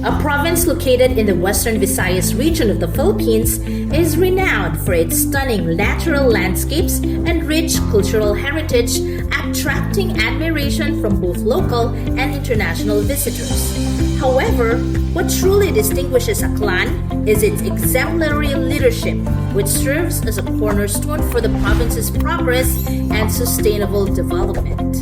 a province located in the western Visayas region of the Philippines, is renowned for its stunning natural landscapes and rich cultural heritage, attracting admiration from both local and international visitors. However, what truly distinguishes Aklan is its exemplary leadership, which serves as a cornerstone for the province's progress and sustainable development.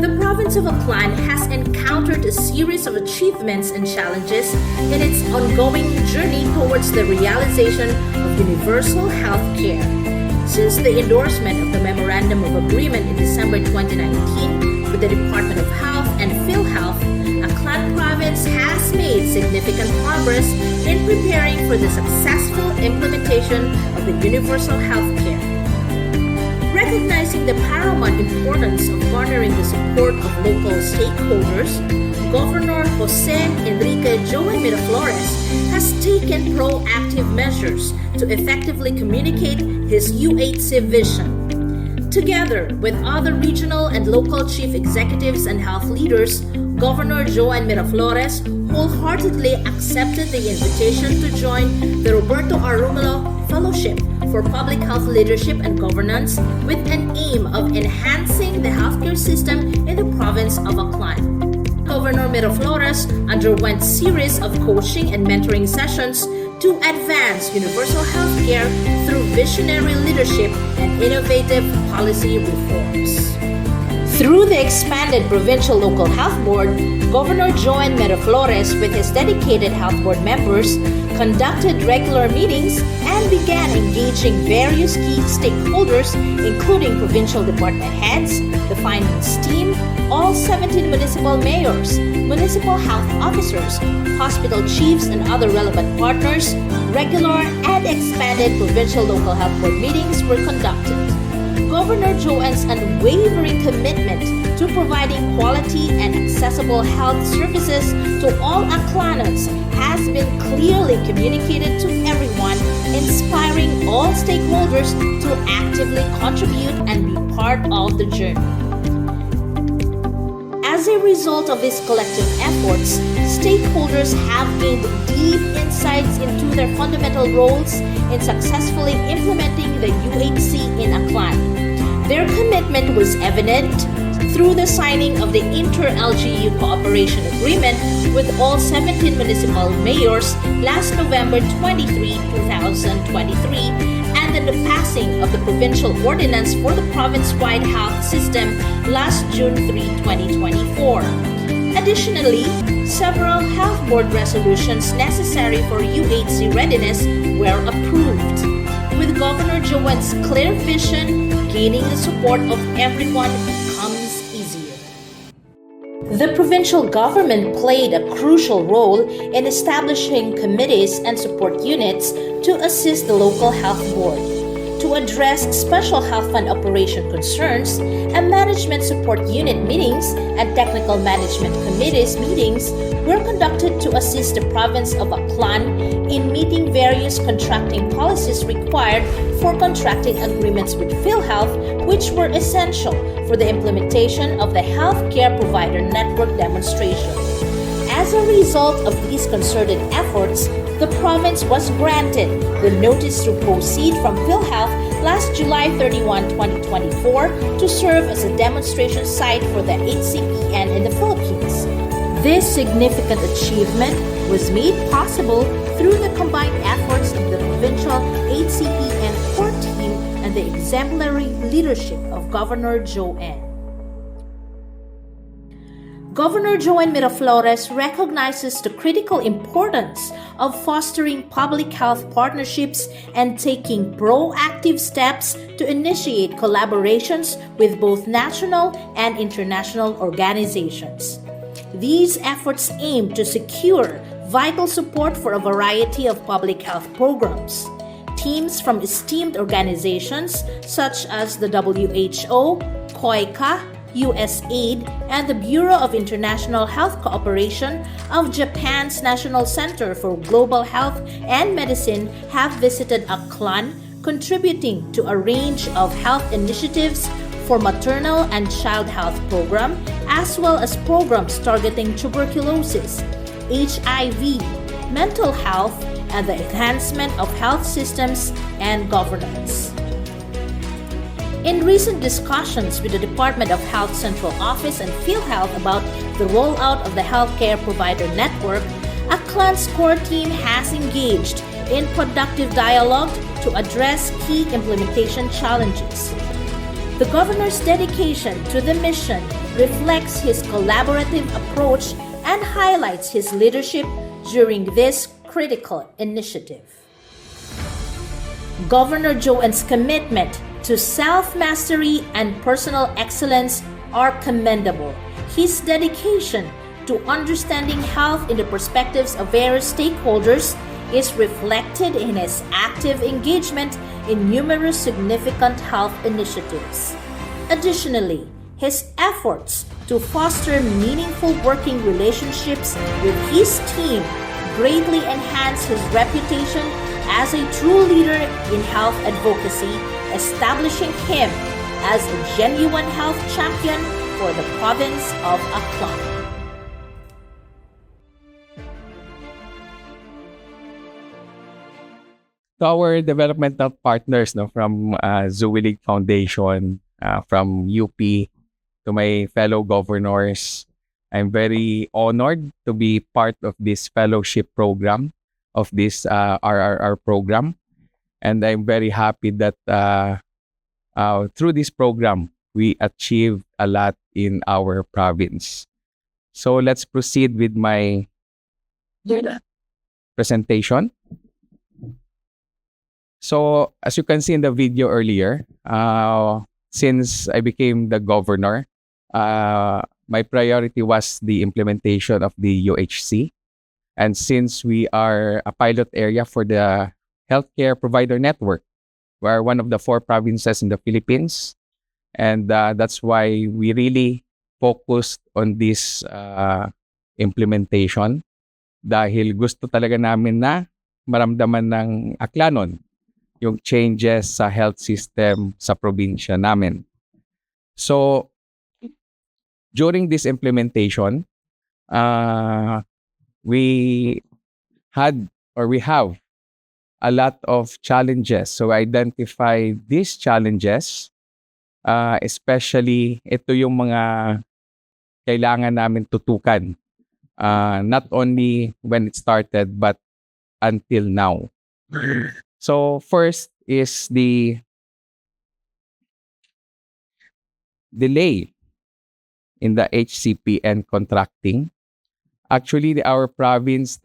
The province of Aklan has encountered a series of achievements and challenges in its ongoing journey towards the realization of universal health care. Since the endorsement of the Memorandum of Agreement in December 2019 with the Department of Health and PhilHealth, Aklan Province has made significant progress in preparing for the successful implementation of the universal health care. Recognizing the paramount importance of garnering the support of local stakeholders, Governor Jose Enrique Joey Miraflores has taken proactive measures to effectively communicate his UHC vision. Together with other regional and local chief executives and health leaders, Governor Joey Miraflores wholeheartedly accepted the invitation to join the Roberto Romulo Fellowship for Public Health Leadership and Governance with an aim of enhancing the healthcare system in the province of Aklan. Governor Miraflores underwent series of coaching and mentoring sessions to advance universal health care through visionary leadership and innovative policy reforms. Through the expanded Provincial Local Health Board, Governor Joey Miraflores, with his dedicated health board members, conducted regular meetings and began engaging various key stakeholders, including provincial department heads, the finance team, all 17 municipal mayors, municipal health officers, hospital chiefs, and other relevant partners. Regular and expanded Provincial Local Health Board meetings were conducted. Governor Joey's unwavering commitment to providing quality and accessible health services to all Aklanans has been clearly communicated to everyone, inspiring all stakeholders to actively contribute and be part of the journey. As a result of these collective efforts, stakeholders have gained deep insights into their fundamental roles in successfully implementing the UHC in Aklan. Their commitment was evident through the signing of the Inter-LGU Cooperation Agreement with all 17 municipal mayors last November 23, 2023, and in the passing of the Provincial Ordinance for the Province-wide Health System last June 3, 2024. Additionally, several health board resolutions necessary for UHC readiness were approved. With Governor Joey's clear vision, gaining the support of everyone becomes easier. The provincial government played a crucial role in establishing committees and support units to assist the local health board. To address special health fund operation concerns, and management support unit meetings and technical management committees meetings were conducted to assist the province of Aklan in meeting various contracting policies required for contracting agreements with PhilHealth, which were essential for the implementation of the healthcare provider network demonstration. As a result of these concerted efforts, the province was granted the notice to proceed from PhilHealth last July 31, 2024 to serve as a demonstration site for the HCPN in the Philippines. This significant achievement was made possible through the combined efforts of the provincial HCPN core team and the exemplary leadership of Governor Joey. Governor Joey Miraflores recognizes the critical importance of fostering public health partnerships and taking proactive steps to initiate collaborations with both national and international organizations. These efforts aim to secure vital support for a variety of public health programs. Teams from esteemed organizations such as the WHO, COICA, USAID, and the Bureau of International Health Cooperation of Japan's National Center for Global Health and Medicine have visited Aklan, contributing to a range of health initiatives for maternal and child health program, as well as programs targeting tuberculosis. HIV, mental health, and the enhancement of health systems and governance. In recent discussions with the Department of Health Central Office and PhilHealth about the rollout of the healthcare provider network, Aklan's core team has engaged in productive dialogue to address key implementation challenges. The governor's dedication to the mission reflects his collaborative approach and highlights his leadership during this critical initiative. Governor Joan's commitment to self-mastery and personal excellence are commendable. His dedication to understanding health in the perspectives of various stakeholders is reflected in his active engagement in numerous significant health initiatives. Additionally, his efforts to foster meaningful working relationships with his team greatly enhance his reputation as a true leader in health advocacy, establishing him as a genuine health champion for the province of Aklan. To our developmental partners, no, from Zoe League Foundation, from UP, to my fellow governors, I'm very honored to be part of this fellowship program of this RRR program. And I'm very happy that through this program, we achieved a lot in our province. So let's proceed with my presentation. So as you can see in the video earlier, since I became the governor, my priority was the implementation of the UHC. And since we are a pilot area for the healthcare provider network, we are one of the 4 provinces in the Philippines. And that's why we really focused on this implementation dahil gusto talaga namin na maramdaman ng Aklanon yung changes sa health system sa probinsya namin. So, during this implementation, we have a lot of challenges. So, identify these challenges, especially ito yung mga kailangan namin tutukan, not only when it started, but until now. So first is the delay in the HCPN contracting. Actually, our province,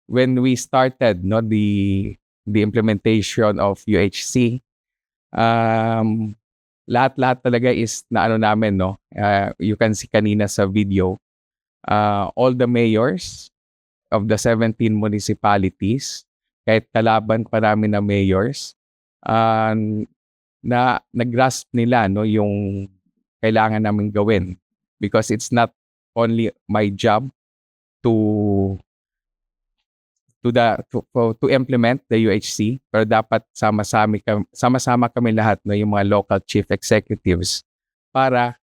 when we started the implementation of UHC, lahat-lahat talaga is na ano namin, no? You can see kanina sa video, all the mayors of the 17 municipalities, kahit kalaban pa namin na mayors, na nag-grasp nila, no, yung kailangan namin gawin. Because it's not only my job to implement the UHC, pero dapat sama-sama kami lahat, no, yung mga local chief executives para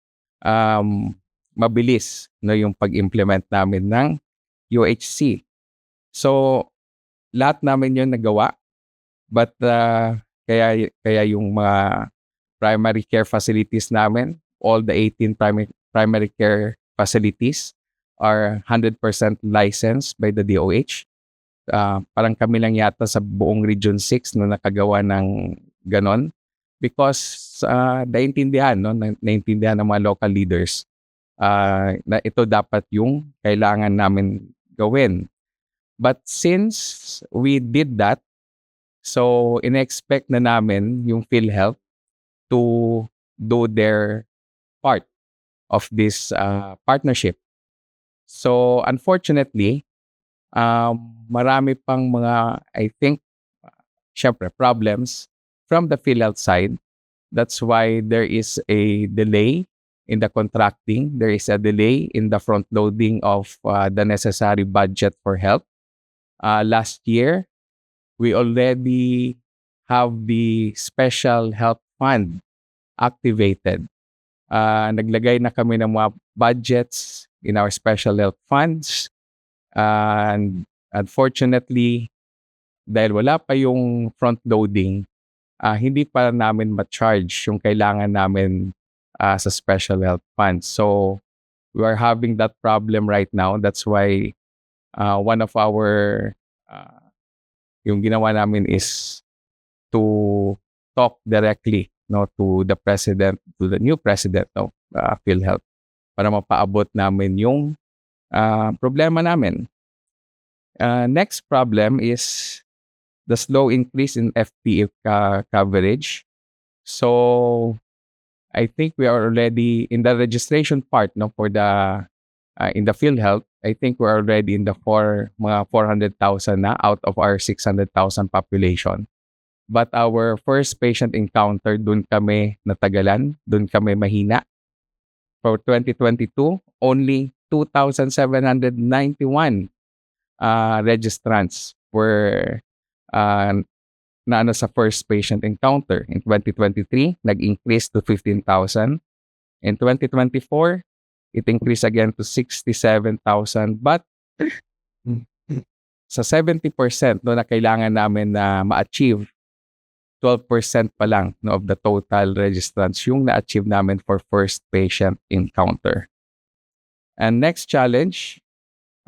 mabilis, no, yung pag-implement namin ng UHC. So, lahat namin yun nagawa. But kaya yung mga primary care facilities namin, all the 18 primary care facilities are 100% licensed by the DOH. Parang kami lang yata sa buong Region 6 na nakagawa ng ganon. Because naintindihan ng mga local leaders na ito dapat yung kailangan namin gawin. But since we did that, so in-expect na namin yung PhilHealth to do their part of this partnership. So unfortunately, marami pang mga, I think, syempre, problems from the PhilHealth side. That's why there is a delay in the contracting. There is a delay in the front loading of the necessary budget for health. Last year, we already have the special health fund activated. Naglagay na kami ng mga budgets in our special health funds. And unfortunately, dahil wala pa yung front loading, hindi pa namin ma-charge yung kailangan namin sa special health funds. So we are having that problem right now. That's why one of our yung ginawa namin is to talk directly to the president, to the new president of PhilHealth para mapaabot namin yung problema namin. Next problem is the slow increase in FPE coverage. So I think we are already in the registration part for the in the PhilHealth. I think we're already in the mga 400,000 na out of our 600,000 population. But our first patient encounter, dun kami natagalan, dun kami mahina. For 2022, only 2,791 registrants were sa first patient encounter. In 2023, nag-increase to 15,000. In 2024, it increased again to 67,000. But sa 70% na kailangan namin na ma-achieve, 12% pa lang of the total registrants yung na-achieve namin for first patient encounter. And next challenge,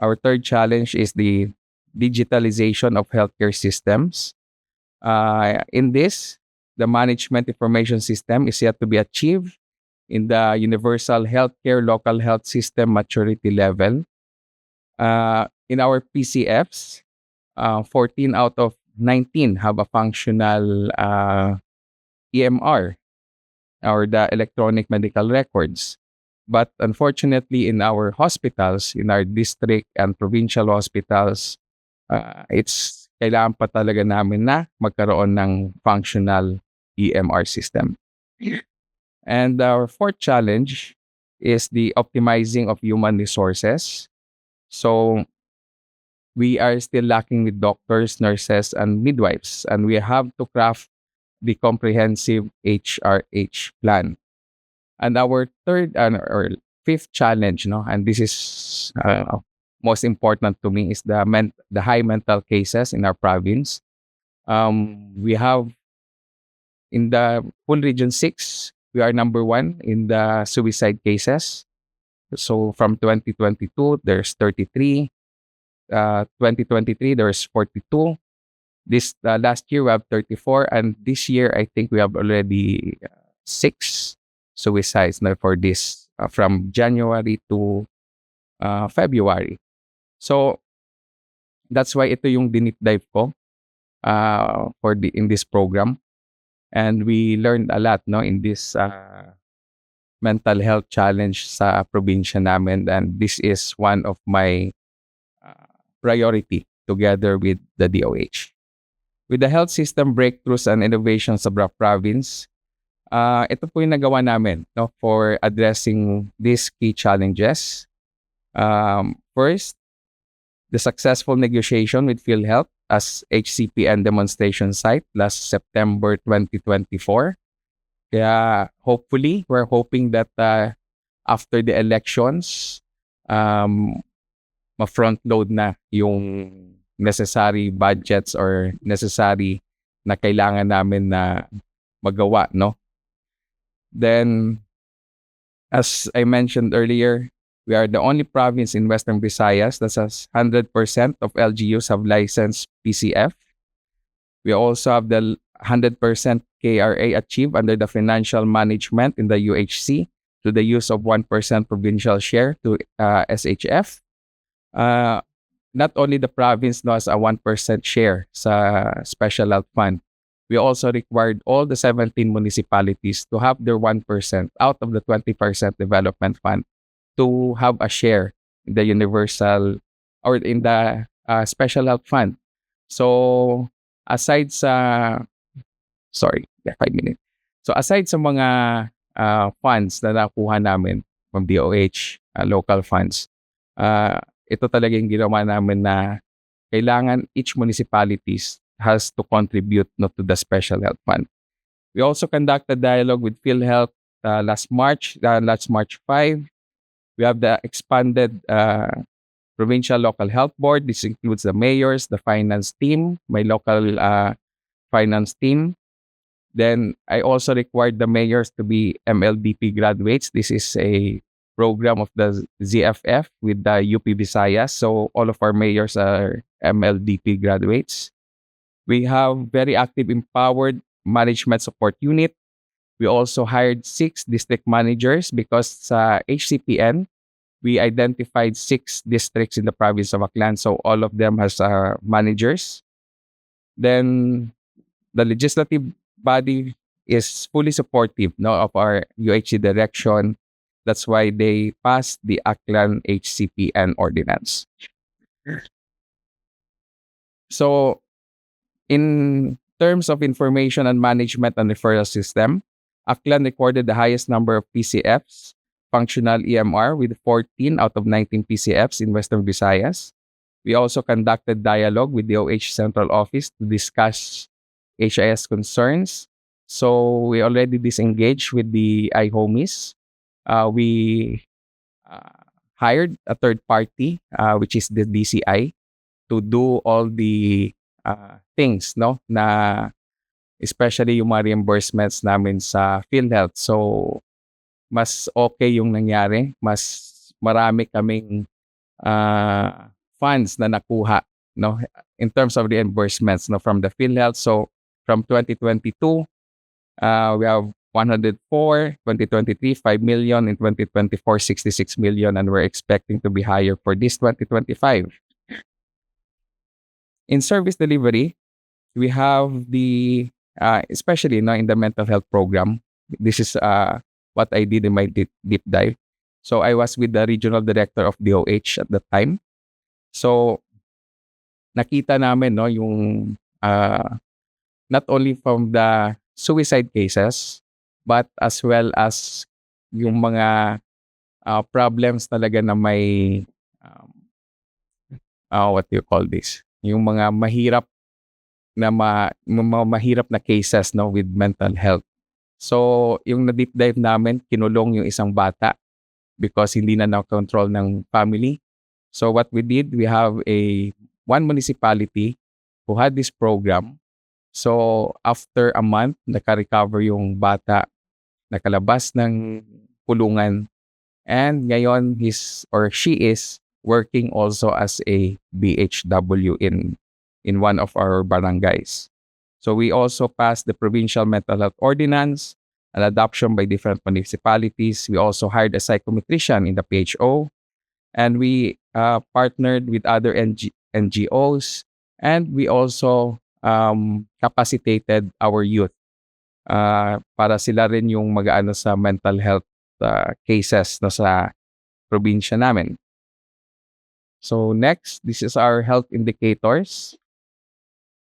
our third challenge is the digitalization of healthcare systems. In this, the management information system is yet to be achieved in the universal healthcare local health system maturity level. In our PCFs, 14 out of 19 have a functional EMR or the electronic medical records. But unfortunately, in our hospitals, in our district and provincial hospitals, it's kailangan pa talaga namin na magkaroon ng functional EMR system. And our fourth challenge is the optimizing of human resources. So we are still lacking with doctors, nurses, and midwives, and we have to craft the comprehensive HRH plan. And our third or fifth challenge, and this is most important to me, is the high mental cases in our province. We have in the full region 6, we are number 1 in the suicide cases. So from 2022, there's 33. 2023, there's 42. This last year, we have 34. And this year, I think we have already 6 suicides for this from January to February. So that's why ito yung dinip dive ko in this program. And we learned a lot in this mental health challenge sa probinsya namin. And this is one of my priority together with the DOH. With the health system breakthroughs and innovations sa province, ito po yung nagawa namin for addressing these key challenges. First, the successful negotiation with PhilHealth as HCPN demonstration site last September 2024. Kaya hopefully, we're hoping that after the elections, ma-front load na yung necessary budgets or necessary na kailangan namin na magawa, Then, as I mentioned earlier, we are the only province in Western Visayas that has 100% of LGUs have licensed PCF. We also have the 100% KRA achieved under the financial management in the UHC through the use of 1% provincial share to SHF. Not only the province has a 1% share sa special health fund, we also required all the 17 municipalities to have their 1% out of the 20% development fund to have a share in the universal or in the special health fund. So aside sa 5 minutes. So aside sa mga funds na nakuha namin from DOH, local funds, ito talaga yung ginawa namin na kailangan each municipalities has to contribute to the special health fund. We also conducted dialogue with PhilHealth last March 5 We have the expanded provincial local health board. This includes the mayors, the finance team, my local finance team. Then I also required the mayors to be MLDP graduates. This is a program of the ZFF with the UP Visayas. So all of our mayors are MLDP graduates. We have very active empowered management support unit. We also hired 6 district managers because sa HCPN, we identified 6 districts in the province of Aklan. So all of them has managers. Then the legislative body is fully supportive of our UHC direction. That's why they passed the Aklan HCPN ordinance. So in terms of information and management and referral system, Aklan recorded the highest number of PCFs, functional EMR, with 14 out of 19 PCFs in Western Visayas. We also conducted dialogue with the OH Central Office to discuss HIS concerns. So we already disengaged with the iHomies. We hired a third party, which is the DCI, to do all the things, no, na especially yung mga reimbursements namin sa PhilHealth. So mas okay yung nangyari, mas marami kaming funds na nakuha, no, in terms of reimbursements, no, from the PhilHealth. So from 2022, we have 104, 2023, 5 million, in 2024, 66 million, and we're expecting to be higher for this 2025. In service delivery, we have the, especially in the mental health program, this is what I did in my deep dive. So I was with the regional director of DOH at the time. So nakita namin, no, yung not only from the suicide cases, but as well as yung mga problems talaga na may, what do you call this? Yung mga mahirap na mahirap na cases, no, with mental health. So yung na-deep dive namin, kinulong yung isang bata because hindi na na-control ng family. So what we did, we have one municipality who had this program. So after a month, naka-recover yung bata, nakalabas ng kulungan, and ngayon she is working also as a BHW in one of our barangays. So we also passed the provincial mental health ordinance, an adoption by different municipalities. We also hired a psychometrician in the PHO, and we partnered with other NGOs, and we also capacitated our youth para sila rin yung mag-aano sa mental health cases na sa probinsya namin. So next, this is our health indicators.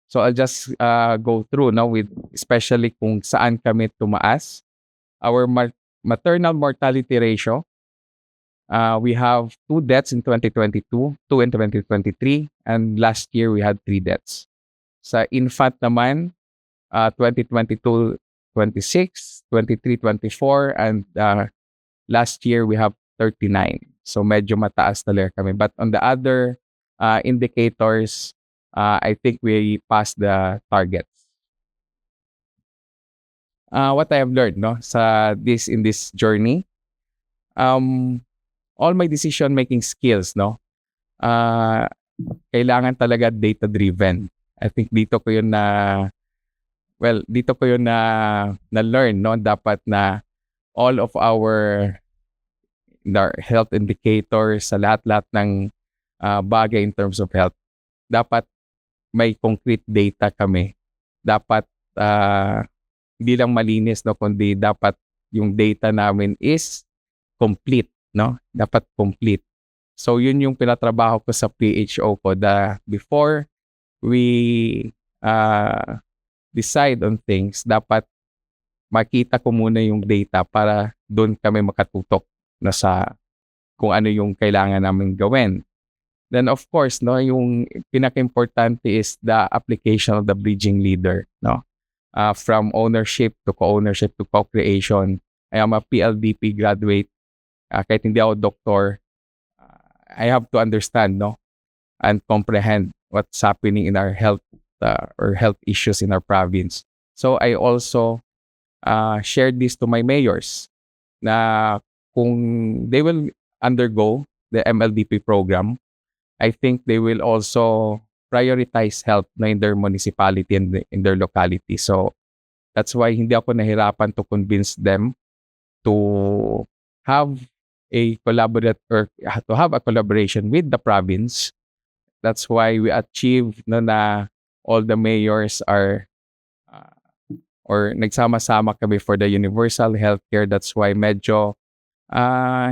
So I'll just go through now with especially kung saan kami tumaas. Our maternal mortality ratio, we have 2 deaths in 2022, 2 in 2023, and last year we had 3 deaths. Sa infant naman, 2022, 26, 23, 24, and last year we have 39. So medyo mataas talaga kami. But on the other indicators, I think we passed the targets. What I have learned, no, in this journey, all my decision-making skills, no, kailangan talaga data-driven. I think dito ko yun na learn, no, dapat na all of our health indicators sa lahat-lahat ng bagay in terms of health, dapat may concrete data kami. Dapat hindi lang malinis, no, kundi dapat yung data namin is complete, no? Dapat complete. So yun yung pinatrabaho ko sa PHO ko, before we decide on things, dapat makita ko muna yung data para doon kami makatutok na sa kung ano yung kailangan namin gawin. Then of course, no, yung pinaka-importante is the application of the bridging leader, no? From ownership to co-ownership to co-creation. I am a PLDP graduate. kahit hindi ako doktor, I have to understand, no, and comprehend what's happening in our health or health issues in our province. So I also shared this to my mayors na kung they will undergo the MLDP program, I think they will also prioritize health na in their municipality and in their locality. So that's why hindi ako nahirapan to convince them to have to have a collaboration with the province. That's why we achieved na all the mayors are uh, or nagsama-sama kami for the universal healthcare. That's why medyo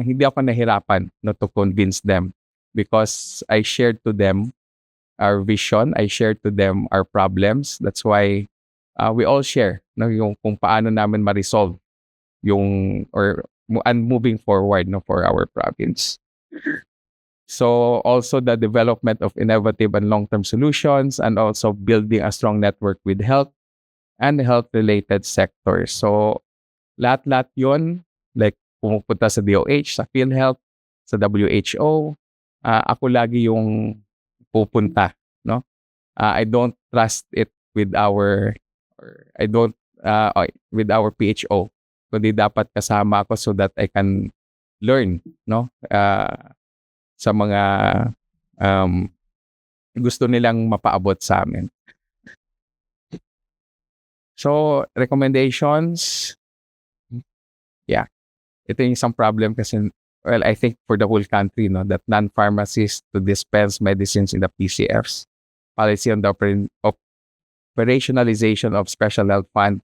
hindi ako nahirapan no, to convince them because I shared to them our vision, I shared to them our problems. That's why we all share no, yung kung paano namin ma-resolve yung and moving forward no, for our province. So also the development of innovative and long-term solutions and also building a strong network with health and health-related sectors. So lahat-lahat yun, like pumupunta sa DOH, sa PhilHealth, sa WHO, ako lagi yung pupunta, no? I don't trust it with with our PHO, kundi dapat kasama ako so that I can learn, no? Sa mga gusto nilang mapaabot sa amin. So, recommendations, yeah. Ito yung isang problem kasi, well, I think for the whole country, no, that non-pharmacists to dispense medicines in the PCFs, policy on the operationalization of special health fund,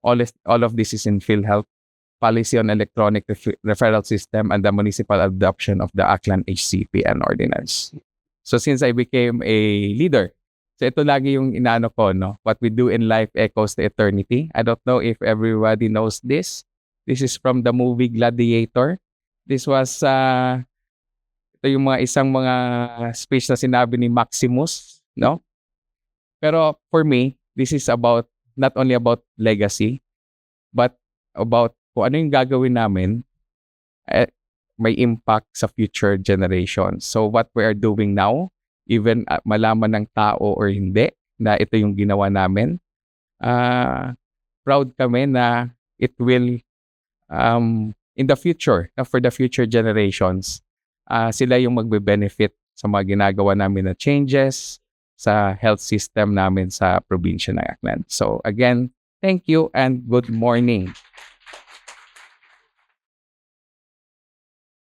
all of this is in PhilHealth, policy on electronic referral system, and the municipal adoption of the Aklan HCPN ordinance. So since I became a leader, so ito lagi yung inaano ko, no? What we do in life echoes to eternity. I don't know if everybody knows this. This is from the movie Gladiator. This was, ito yung isang mga speech na sinabi ni Maximus, no? Pero for me, this is not only about legacy, but about kung ano yung gagawin namin, may impact sa future generations. So what we are doing now, even malaman ng tao or hindi na ito yung ginawa namin, proud kami na it will, in the future, for the future generations, sila yung magbe-benefit sa mga ginagawa namin na changes sa health system namin sa probinsya ng Aklan. So again, thank you and good morning.